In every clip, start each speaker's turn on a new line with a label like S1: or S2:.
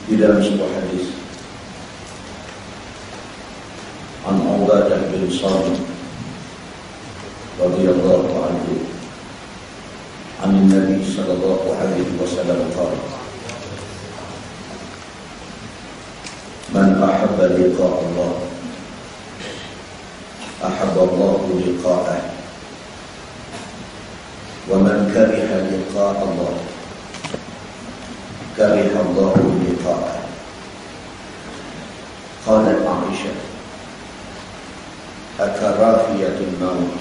S1: di dalam sebuah hadis an Ubadah bin Samit radhiyallahu anhu an Nabi sallallahu alaihi wasallam qala man ahabba liqa Allah ahabba Allah liqa'ah wa man kariha liqa Allah kariha Allah liqa'ah. Qalat Aisyah akarahiyatul maut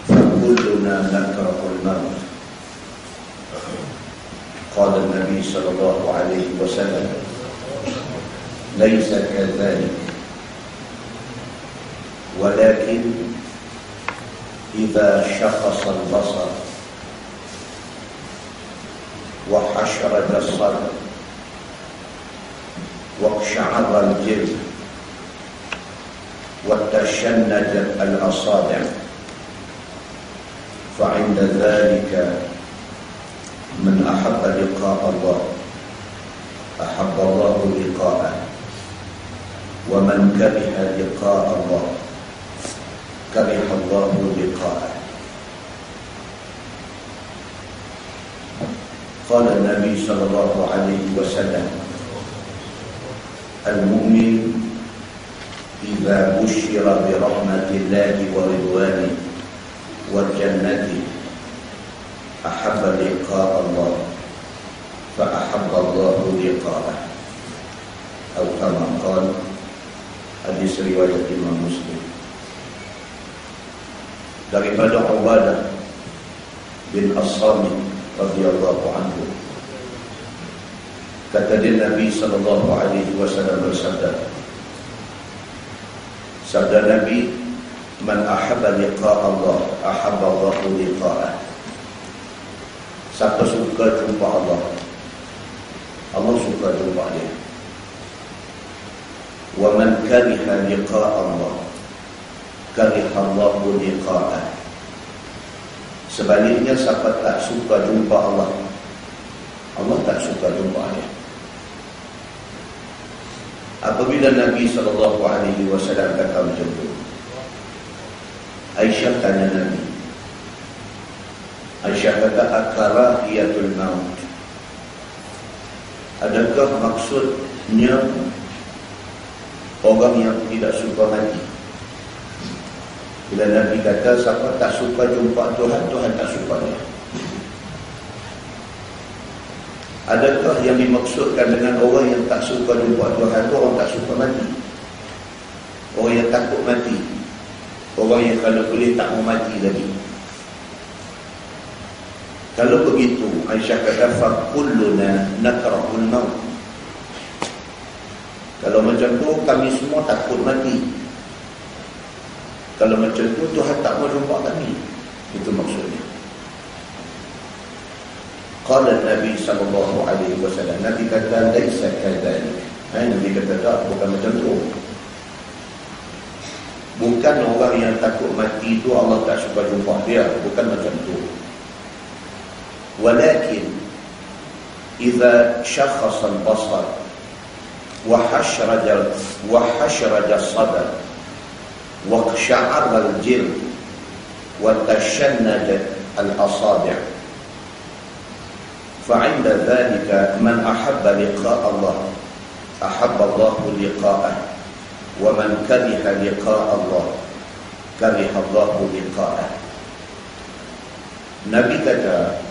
S1: fakulluna nakrahul maut. Qala Nabi sallallahu alaihi wasallam laysa kadhalik walakin idza shakhasa al-basar wa hasharata as-sadr wa qasha'ara al-jild wa tashannajat al-asabi' fa 'inda dhalika man ahabba liqa'a Allah ahabba Allah liqa'ah wa man kariha liqa'a Allah kariha Allah liqa'ah. Qala Nabi sallallahu alaihi wasallam al-mu'min idza bushira bi rahmatillahi wa ridwanihi wa jannatihi ahabba liqa'a Allah fa ahabba Allah liqa'ah. Atau kama qala, hadis riwayat Imam Muslim. Daripada Ubadah bin As-Samit radhiyallahu anhu, kata dia Nabi sallallahu alaihi wasallam bersabda, sabda Nabi, man ahabba liqa Allah ahabba Allah liqa'ah. Siapa suka jumpa Allah, Allah suka jumpa dia. Wa man kariha liqa Allah kariha Allah liqa'ah. Sebaliknya, siapa tak suka jumpa Allah, Allah tak suka jumpa dia. Apabila Nabi sallallahu alaihi wasallam kata macam itu, Aisyah tanya Nabi. Aisyah kata akarahiyatul maut, adakah maksudnya orang yang tidak suka mati? Bila Nabi kata siapa tak suka jumpa Tuhan, Tuhan tak suka dia. Adakah yang dimaksudkan dengan orang yang tak suka jumpa Tuhan itu orang tak suka mati? Orang yang takut mati, orang yang kalau boleh tak mau mati lagi. Kalau begitu, Aisyah kata fakulluna nakrahul maut. Kalau macam tu, kami semua takut mati. Kalau macam tu, Tuhan tak mau jumpa kami. Itu maksudnya. Qala Nabi sallallahu alaihi wasallam, Nabi kata laisa kadzalik. Nabi kata tak, bukan macam tu. Bukan orang yang takut mati itu Allah tak suka jumpa dia, bukan macam tu. Walakin idza shakhasa al-basar wa hashraja as-sadr wa qasha'ara al-jild wa tashannajat al-asabi' fa 'inda dhalika man ahabba liqa'a Allah ahabba Allah liqa'ah wa man kariha liqa'a Allah kariha Allah liqa'ah. Nabi kata,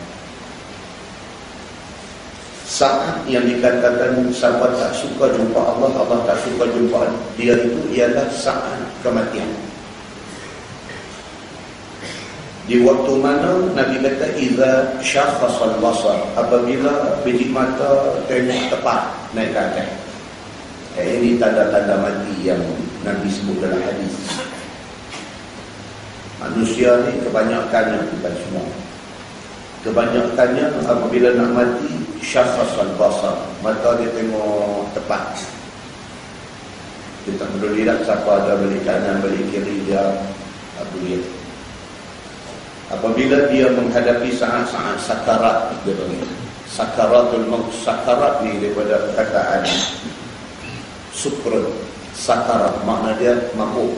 S1: saat yang dikatakan sahabat tak suka jumpa Allah, Allah tak suka jumpa dia, itu ialah saat kematian. Di waktu mana Nabi kata iza syakhasal basar, apabila biji mata tengok tepat naik ke atas. Ini tanda-tanda mati yang Nabi sebut dalam hadis. Manusia ni kebanyakannya, bukan semua, kebanyakannya apabila nak mati syakhasal basar, mata dia tengok tepat. Dia tak peduli dah siapa ada balik kanan balik kiri, dia tak peduli. Apabila dia menghadapi saat-saat sakarat, dia panggil Sakaratul maut. Sakarat ni daripada perkataan sukrun. Sakarat makna dia mabuk.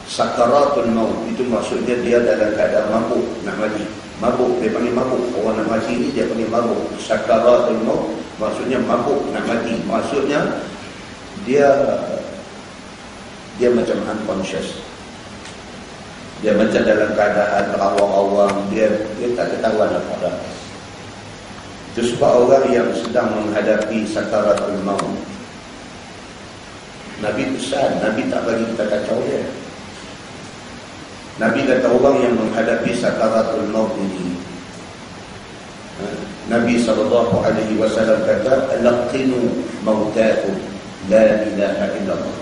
S1: Sakaratul maut itu maksudnya dia dalam keadaan mabuk, nak mati. Mabuk, dia panggil mabuk. Orang nak mati ni dia panggil mabuk. Sakaratul maut maksudnya mabuk, nak mati. Maksudnya dia macam unconscious. Dia macam dalam keadaan terawang-awang, dia tak ketahuan apa dah. Itu sebab orang yang sedang menghadapi sakaratul maut, Nabi pesan, Nabi tak bagi kita kacau dia. Nabi kata orang yang menghadapi sakaratul maut ini, Nabi SAW kata, laqinu mautakum la ilaha illallah.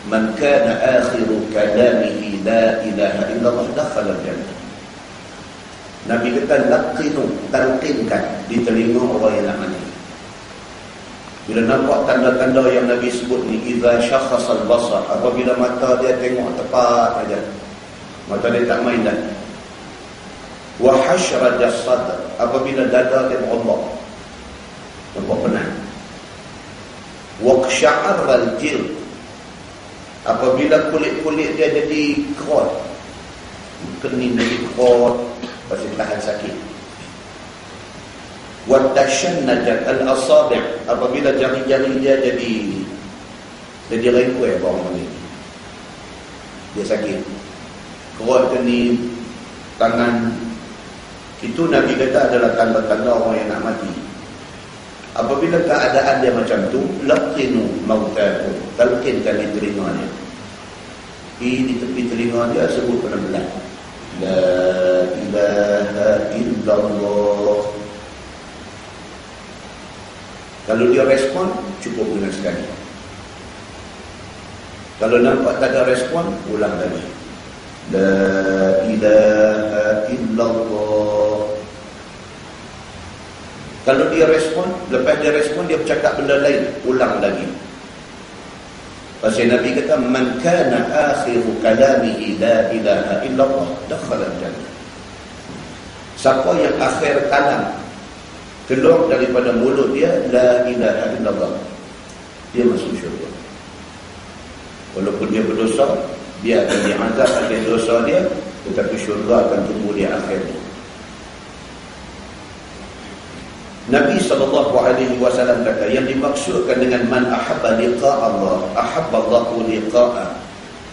S1: Man kana akhiru kalamihi la ilaha illallah dakhala al-jannah. Nabi kata laqinu, talqinkan di telinga orang yang nak mati. Bila nampak tanda-tanda yang Nabi sebut ni, idza syakhasal basar, apabila mata dia tengok tepat aja, mata dia tak main dah. Wa hashra jasad, apabila dada dia berombak, nampak penat. Wa qsha'ar al-jild, apabila kulit-kulit dia jadi kerot, kening jadi kerot, pasti tahan sakit. Wa tashannajat al-asabi', apabila jari-jari dia jadi rengkuih bawah ni, dia sakit, kerot, kening, tangan. Itu Nabi kata adalah tanda-tanda orang yang nak mati. Apabila keadaan dia macam tu, laqinu mautakum, talqinkan di telinga dia. Di tepi telinga dia sebut pelan-pelan, la ilaha illallah. Kalau dia respon, cukup dengan sekali. Kalau nampak tak ada respon, ulang lagi, la ilaha illallah. Kalau dia respon, lepas dia respon, dia bercakap benda lain, ulang lagi. Pasal Nabi kata, man kana akhiru kalamihi la ilaha illallah dakhala al-jannah. Siapa yang akhir kalam keluar daripada mulut dia la ilaha illallah, dia masuk syurga. Walaupun dia berdosa, dia akan diazab akan dosa dia, tetapi syurga akan tunggu dia akhirnya. Nabi SAW kata, yang dimaksudkan dengan man ahabba liqa Allah, ahabba Allahu liqa'ah.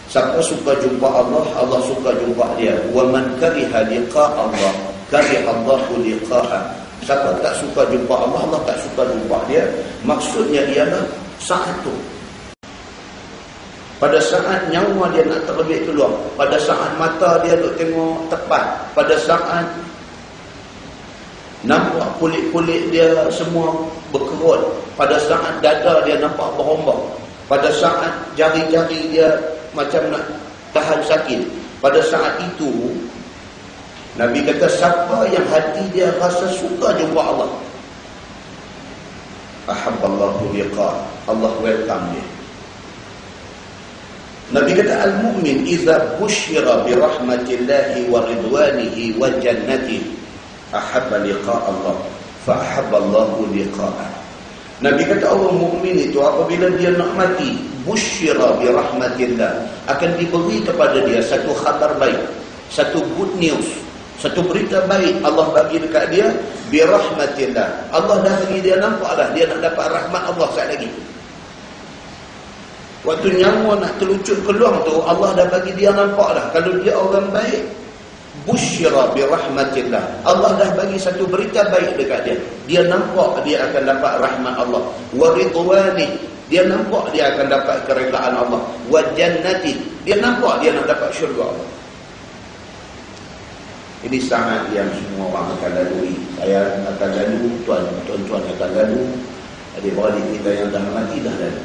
S1: Siapa suka jumpa Allah, Allah suka jumpa dia. Wa man kariha liqa Allah, kariha Allahu liqa'ah. Siapa tak suka jumpa Allah, Allah tak suka jumpa dia. Maksudnya ialah saat tu, pada saat nyawa dia nak terbit keluar, pada saat mata dia duk tengok tepat, pada saat nampak kulit-kulit dia semua berkerut, pada saat dada dia nampak berombak, pada saat jari-jari dia macam nak tahan sakit, pada saat itu Nabi kata siapa yang hati dia rasa suka jumpa Allah, ahabballahu liqa, Allah welcome dia. Nabi kata al-mu'min idza busyira bi rahmatillahi wa ridwanihi wa jannatihi ahabba liqa Allah fa ahabba Allahu liqa'ah. Nabi kata orang mukmin itu apabila dia nak mati, busyira bi rahmatillah, akan diberi kepada dia satu khabar baik, satu good news, satu berita baik Allah bagi dekat dia, bi rahmatillah. Allah dah bagi dia, nampak dah dia nak dapat rahmat Allah sekali lagi. Waktu nyawa nak terlucut keluar tu, Allah dah bagi dia nampak dah. Kalau dia orang baik, busyira bi rahmatillah, Allah dah bagi satu berita baik dekat dia. Dia nampak dia akan dapat rahmat Allah. Wa ridwani, dia nampak dia akan dapat keredaan Allah. Wa jannati, dia nampak dia nak dapat syurga Allah. Ini saat yang semua orang akan lalui. Saya akan lalu, tuan-tuan akan lalu, adik-beradik kita yang dah mati dah lalu.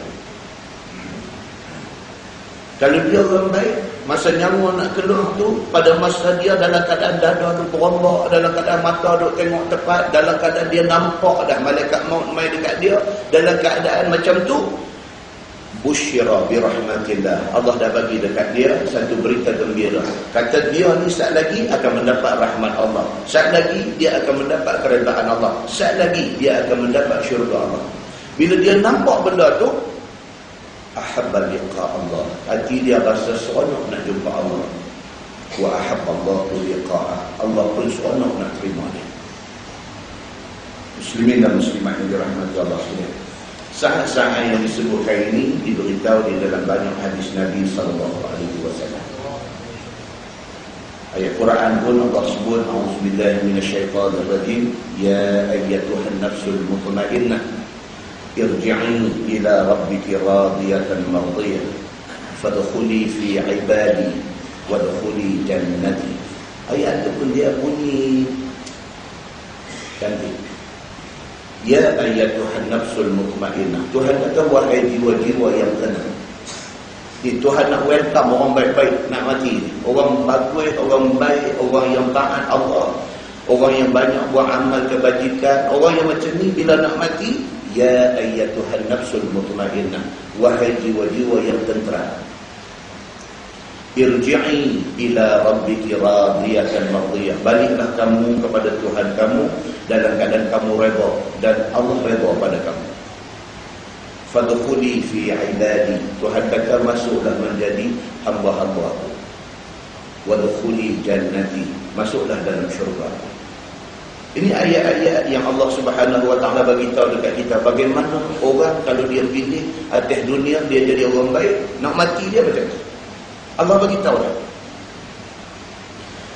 S1: Kalau dia orang baik, masa nyawa nak keluar tu, pada masa dia dalam keadaan dada tu berombak, dalam keadaan mata duk tengok tepat, dalam keadaan dia nampak dah malaikat maut mai dekat dia, dalam keadaan macam tu, Busyira birahmatillah. Allah dah bagi dekat dia satu berita gembira. Kata dia ni saat lagi akan mendapat rahmat Allah. Saat lagi dia akan mendapat keredaan Allah. Saat lagi dia akan mendapat syurga Allah. Bila dia nampak benda tu, ahabba liqa Allah. Hati dia rasa seronok nak jumpa Allah. Wa ahabba Allahu liqa'ah. Allah pun seronok nak terima dia. Muslimin dan muslimat yang dirahmati Allah sekalian. Saat-saat yang disebutkan ini diberitahu di dalam banyak hadis Nabi SAW. Ayat Quran pun Allah sebut, A'udzubillahi minasyaitanirrajim, ya ayyatuhan nafsul mutmainnah irji'i ila rabbiki radiyatan mardiyah fadkhuli fi ibadi wadkhuli jannati. Ayat itu pun dia bunyi cantik. Ya ayyatuhan nafsul mutmainnah. Tuhan kata wahai jiwa-jiwa yang tenang. Tuhan nak welcome orang baik-baik nak mati. Orang bagus, orang baik, orang yang taat Allah, orang yang banyak buat amal kebajikan, orang yang macam ni bila nak mati, ya ayyatuhan nafsul mutmainnah, wahai jiwa-jiwa yang tenteram. Irji'i ila rabbiki radiyatan mardiyah. Baliklah kamu kepada Tuhan kamu dalam keadaan kamu redha dan Allah redha pada kamu. Fadkhuli fi ibadi. Tuhan kata masuklah menjadi hamba-hamba-Ku. Wadkhuli jannati. Masuklah dalam syurga. Ini ayat-ayat yang Allah Subhanahu wa taala bagi tahu dekat kita bagaimana orang kalau dia pilih atas dunia dia jadi orang baik, nak mati dia macam mana? Allah bagi tahu dah.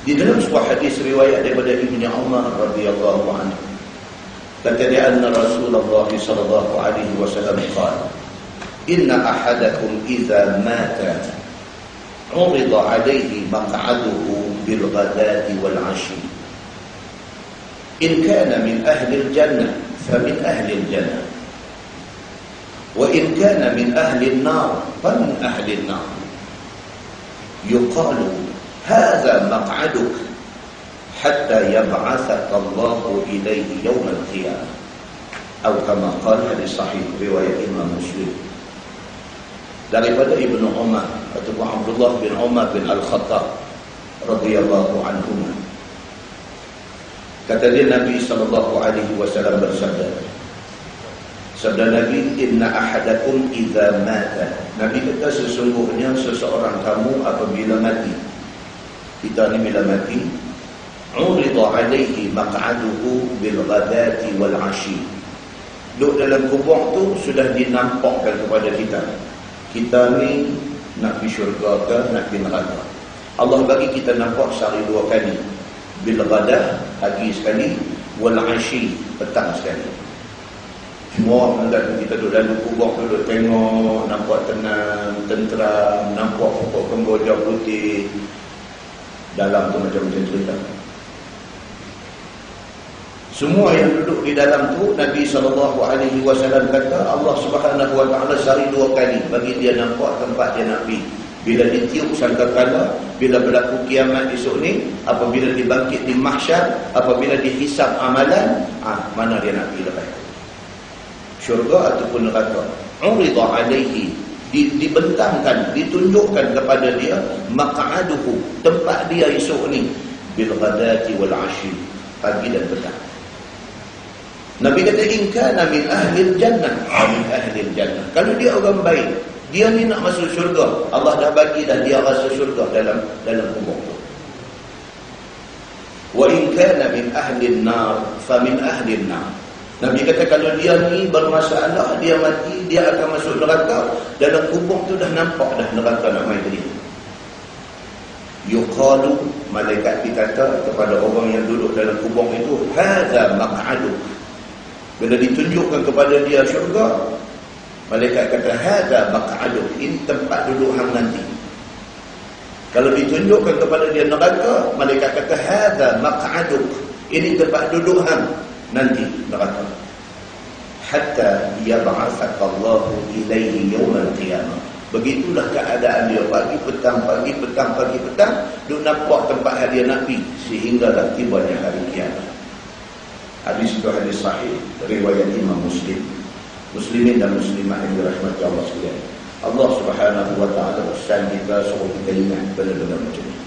S1: Di dalam sebuah hadis riwayat daripada Ibnu Umar radhiyallahu anhu, kata dia anna Rasulullah sallallahu alaihi wasallam qala, inna ahadakum idza mata urida alaihi maq'aduhu bil ghadati wal 'ashi. In kana min ahli al-jannah fa min ahli al-jannah. Wa in kana min ahli an-nar fa min ahli an-nar. يقال هذا مقعدك حتى يبعثك الله إليه يوم القيامة أو كما قال hadis sahih riwayat Imam Muslim daripada Ibnu Umar ataupun Abdullah bin Umar bin Al-Khattab radhiyallahu anhuma. Kata dia Nabi sallallahu alaihi wasallam bersabda, sabda Nabi, inna ahadakum idza mata. Nabi kata sesungguhnya seseorang kamu apabila mati. Kita ni bila mati, urida alaihi maq'aduhu bil ghadati wal 'ashi. Duduk dalam kubur tu sudah dinampakkan kepada kita. Kita ni nak pergi syurga ke nak pergi neraka. Allah bagi kita nampak sehari dua kali. Bil ghadah pagi sekali, wal 'ashi petang sekali. Semua orang kita duduk dalam kubur tu duduk tengok, nampak tenang, tenteram, nampak pokok kemboja putih. Dalam tu macam-macam cerita. Semua yang duduk di dalam tu, Nabi SAW kata Allah Subhanahu Wa Taala sehari dua kali bagi dia nampak tempat dia nak pergi. Bila ditiup sangkakala, bila berlaku kiamat esok ni, apabila dibangkit di mahsyar, apabila dihisab amalan, mana dia nak pergi lepas. Syurga ataupun neraka. Urida alaihi, dibentangkan, ditunjukkan kepada dia maq'aduhu, tempat dia esok ni, bil ghadati wal 'ashi, pagi dan petang. Nabi kata in kana min ahli jannah, min ahli jannah. Kalau dia orang baik, dia ni nak masuk syurga, Allah dah bagi dah dia rasa syurga dalam kubur tu. Wa in kana min ahli an-nar fa min ahli an-nar. Nabi kata kalau dia ni bermasalah, dia mati, dia akan masuk neraka. Dalam kubur tu dah nampak dah neraka nak main tadi. Yuqalu, malaikat dikata kepada orang yang duduk dalam kubur itu, hadza maq'aduk. Bila ditunjukkan kepada dia syurga, malaikat kata hadza maq'aduk, ini tempat duduk hang nanti. Kalau ditunjukkan kepada dia neraka, malaikat kata hadza maq'aduk, ini tempat duduk hang nanti neraka. Hatta yab'atsakallahu ilaihi yawmal qiyamah. Begitulah keadaan dia pagi petang, pagi petang, pagi petang, duk nampak tempat dia nak pergi sehinggalah tibanya hari kiamat. Hadis itu hadis sahih riwayat Imam Muslim. Muslimin dan muslimat yang dirahmati Allah sekalian. Allah Subhanahu wa taala pesan kita suruh kita ingat benda-benda macam ni.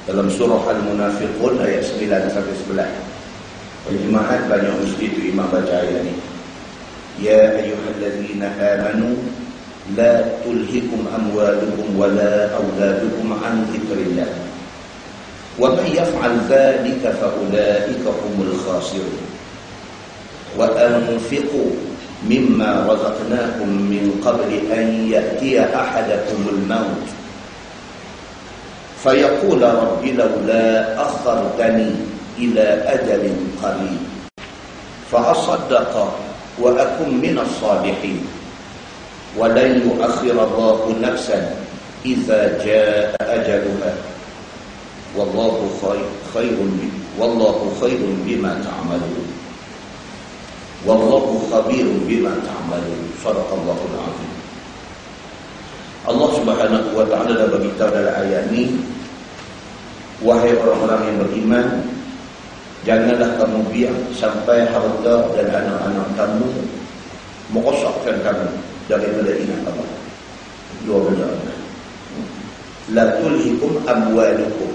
S1: Dalam surah Al-Munafiqun ayat 9 sampai 11. Jemaat banyak mesti tu imam baca ayat ni. Ya ayyuhallazina amanu la tulhikum amwalukum wala auladukum an dzikrillah. Wa man yaf'al dhalika fa ulaika humul khasirun. Wa anfiqu مما رزقناكم من قبل أن يأتي أحدكم الموت فيقول رب لولا أخرتني إلى أجل قريب فأصدق وأكن من الصالحين ولن يؤخر الله نفسا إذا جاء أجلها والله خير بما تعملون Wallahu khabirun bima ta'malun. Shadaqallahul azim. Allah Subhanahu wa taala dah beritahu dalam ayat ni, wahai orang-orang yang beriman, janganlah kamu biar sampai harta dan anak-anak kamu merosakkan kamu daripada ingat Allah. Dua benda. La tulhikum amwalukum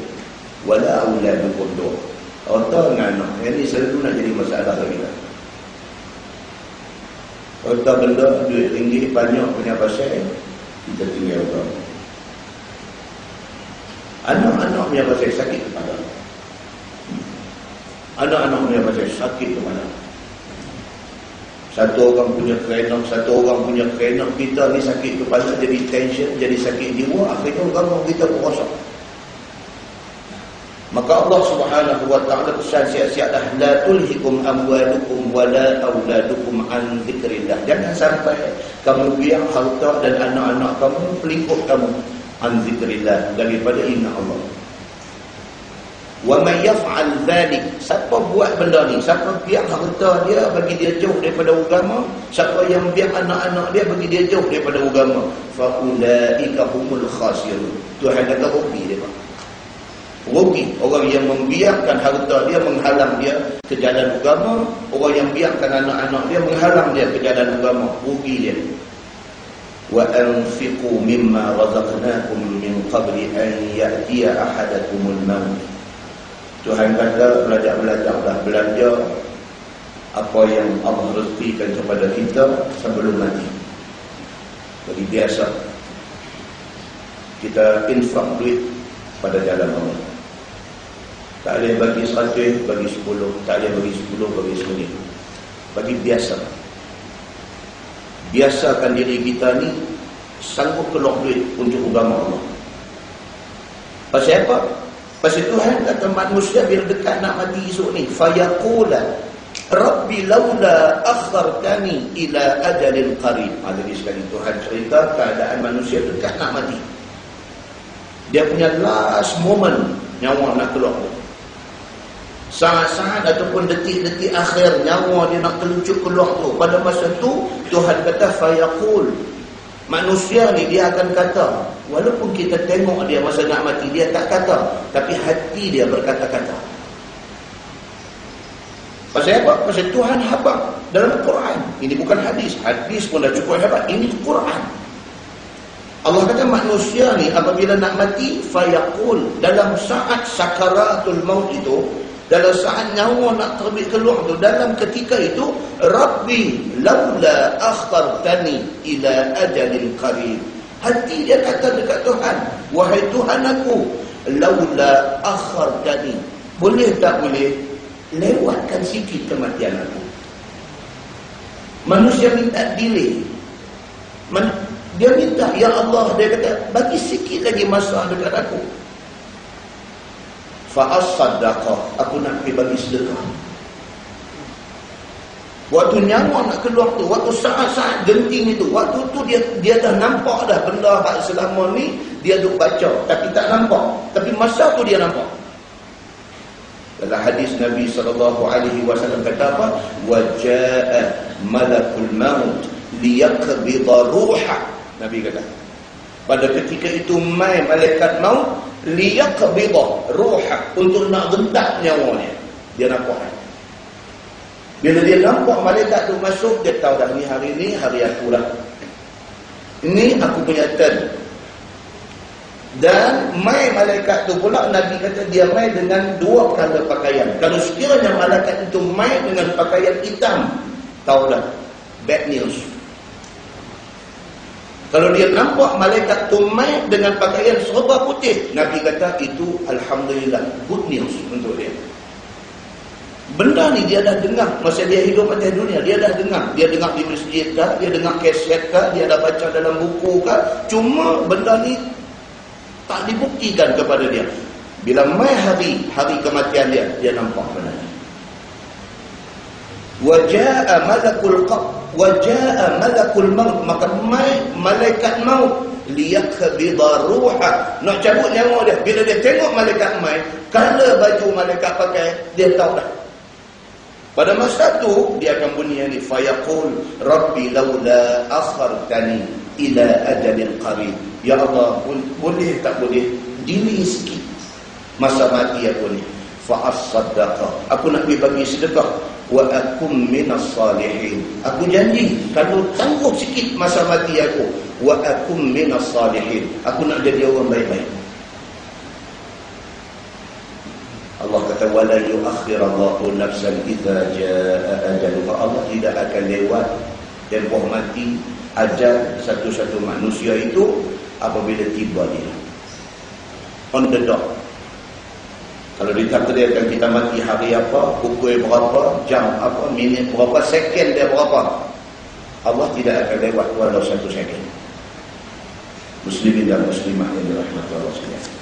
S1: wala auladukum. Harta dengan anak ini selalu nak jadi masalah bagi kita. Harta benda duit ringgit banyak punya pasal kita tinggal orang. Anak-anak punya pasal sakit kepala. Anak-anak punya pasal sakit kepala. Satu orang punya kerana kita ni sakit kepala, jadi tension, jadi sakit jiwa, akhirnya agama kita rosak. Maka Allah Subhanahu wa taala pesan siap-siap dah, la tulhikum amwalukum wala auladukum an dzikrillah. Jangan sampai kamu biar harta dan anak-anak kamu pelingkup kamu an dzikrillah, daripada ingat Allah. Wa may yaf'al dzalik, siapa buat benda ni, siapa biar harta dia bagi dia jauh daripada agama, siapa yang biar anak-anak dia bagi dia jauh daripada agama, fa ulaika humul khasirun. Tuhan kata rugi dia, Pak. Rugi orang yang membiarkan harta dia menghalang dia ke jalan agama, orang yang biarkan anak-anak dia menghalang dia ke jalan agama, rugi dia. Wa anfiqu mimma razaqnakum min qabli an ya'tiya ahadakumul maut. Tuhan kata belajar dah, belanja apa yang Allah rezekikan kepada kita sebelum mati. Jadi biasa kita infak duit pada jalan Allah. Tak boleh bagi 100, bagi 10. Tak boleh bagi 10, bagi 10. Bagi biasa. Biasakan diri kita ni sanggup keluar duit untuk agama Allah. Pasal apa? Pasal Tuhan kata manusia bila dekat nak mati esok ni, fayaqula Rabbi laula akhartani ila ajalin qarib. Jadi sekali Tuhan cerita keadaan manusia dekat nak mati. Dia punya last moment nyawa nak keluar. Saat-saat ataupun detik-detik akhir nyawa dia nak kelucut keluar tu. Pada masa tu Tuhan kata fayaqul. Manusia ni dia akan kata, walaupun kita tengok dia masa nak mati dia tak kata, tapi hati dia berkata-kata. Pasal apa? Pasal Tuhan habaq dalam Quran. Ini bukan hadis. Hadis pun dah cukup hebat. Ini Quran. Allah kata manusia ni apabila nak mati, fayaqul, dalam saat sakaratul maut itu, dalam saat nyawa nak terbit keluar tu, dalam ketika itu, Rabbi laula akhartani ila ajalin qarib. Hati dia kata dekat Tuhan, wahai Tuhan aku, laula akhartani, boleh tak boleh lewatkan sikit kematian aku. Manusia minta delay. Dia minta, ya Allah, dia kata, bagi sikit lagi masa dekat aku. Fa'as-saddaqah, aku nak pergi bagi sedekah. Waktu nyawa nak keluar tu, waktu saat-saat genting itu, waktu tu dia dah nampak dah benda hak selama ni dia duk baca, tapi tak nampak. Tapi masa tu dia nampak. Dalam hadis Nabi SAW kata apa? Waja'a malakul maut liyaqbida ruha. Nabi kata, pada ketika itu mai malaikat maut liyaqbida ruha, untuk nak rentak nyawanya. Dia nampak. Bila dia nampak malaikat tu masuk, dia tahu dah ni hari aku lah. Ini aku punya turn. Dan mai malaikat tu pula, Nabi kata dia mai dengan dua kala pakaian. Kalau sekiranya malaikat itu mai dengan pakaian hitam, tahulah, bad news. Kalau dia nampak malaikat tu mai dengan pakaian serba putih, Nabi kata itu alhamdulillah, good news untuk dia. Benda ni dia dah dengar masa dia hidup atas dunia. Dia dah dengar. Dia dengar di masjid kah, dia dengar kaset kah, dia dah baca dalam buku kah. Cuma benda ni tak dibuktikan kepada dia. Bila mai hari kematian dia nampak benda ni. Wajaa malakul qab, wajaa malakul maut, maka mai malaikat maut liyaqbida ruha, nak cabut nyawa dia. Bila dia tengok malaikat mai, kala baju malaikat pakai, dia tahu dah. Pada masa tu dia akan bunyi ni, fayaqul rabbi laula akhartani ila ajalin qarib. Ya Allah, boleh tak boleh delay sikit masa mati aku ni, fa as-saddaqa, aku nak pergi bagi sedekah, wa akum minas salihin, aku janji kalau tangguh sikit masa mati aku, wa akum minas salihin, aku nak jadi orang baik-baik. Allah kata wala yuakhirallahu nafsan idza jaa ajaluha, Allah tidak akan lewat tempoh mati ajal satu-satu manusia itu apabila tiba dia on the dot. Kalau ditakdirkan kita mati hari apa, pukul berapa, jam apa, minit berapa, second dia berapa, Allah tidak akan lewat walau satu second. Muslimin dan muslimah yang dirahmati Allah sekalian.